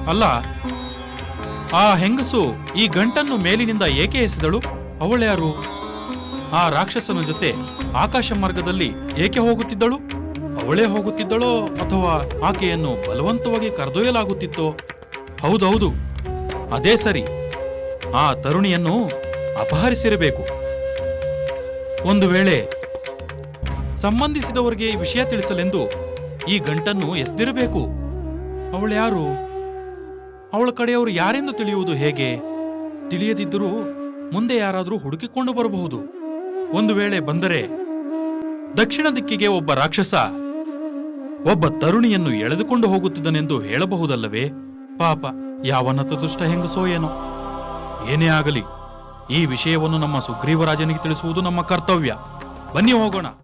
ಅಲ್ಲ, ಆ ಹೆಂಗಸು ಈ ಗಂಟನ್ನು ಮೇಲಿನಿಂದ ಏಕೆ ಎಸೆದಳು? ಅವಳ್ಯಾರು? ಆ ರಾಕ್ಷಸನ ಜೊತೆ ಆಕಾಶ ಮಾರ್ಗದಲ್ಲಿ ಏಕೆ ಹೋಗುತ್ತಿದ್ದಳು? ಅವಳೇ ಹೋಗುತ್ತಿದ್ದಳೋ ಅಥವಾ ಆಕೆಯನ್ನು ಬಲವಂತವಾಗಿ ಕರೆದೊಯ್ಯಲಾಗುತ್ತಿತ್ತೋ? ಹೌದೌದು, ಅದೇ ಸರಿ. ಆ ತರುಣಿಯನ್ನು ಅಪಹರಿಸಿರಬೇಕು. ಒಂದು ವೇಳೆ ಸಂಬಂಧಿಸಿದವರಿಗೆ ಈ ವಿಷಯ ತಿಳಿಸಲೆಂದು ಈ ಗಂಟನ್ನು ಎಸೆದಿರಬೇಕು. ಅವಳ್ಯಾರು? ಅವಳ ಕಡೆಯವರು ಯಾರೆಂದು ತಿಳಿಯುವುದು ಹೇಗೆ? ತಿಳಿಯದಿದ್ದರೂ ಮುಂದೆ ಯಾರಾದರೂ ಹುಡುಕಿಕೊಂಡು ಬರಬಹುದು. ಒಂದು ವೇಳೆ ಬಂದರೆ ದಕ್ಷಿಣ ದಿಕ್ಕಿಗೆ ಒಬ್ಬ ರಾಕ್ಷಸ ಒಬ್ಬ ತರುಣಿಯನ್ನು ಎಳೆದುಕೊಂಡು ಹೋಗುತ್ತಿದ್ದನೆಂದು ಹೇಳಬಹುದಲ್ಲವೇ? ಪಾಪ, ಯಾವ ನತದೃಷ್ಟ ಹೆಂಗಸೋ ಏನೋ. ಏನೇ ಆಗಲಿ, ಈ ವಿಷಯವನ್ನು ನಮ್ಮ ಸುಗ್ರೀವರಾಜನಿಗೆ ತಿಳಿಸುವುದು ನಮ್ಮ ಕರ್ತವ್ಯ. ಬನ್ನಿ ಹೋಗೋಣ.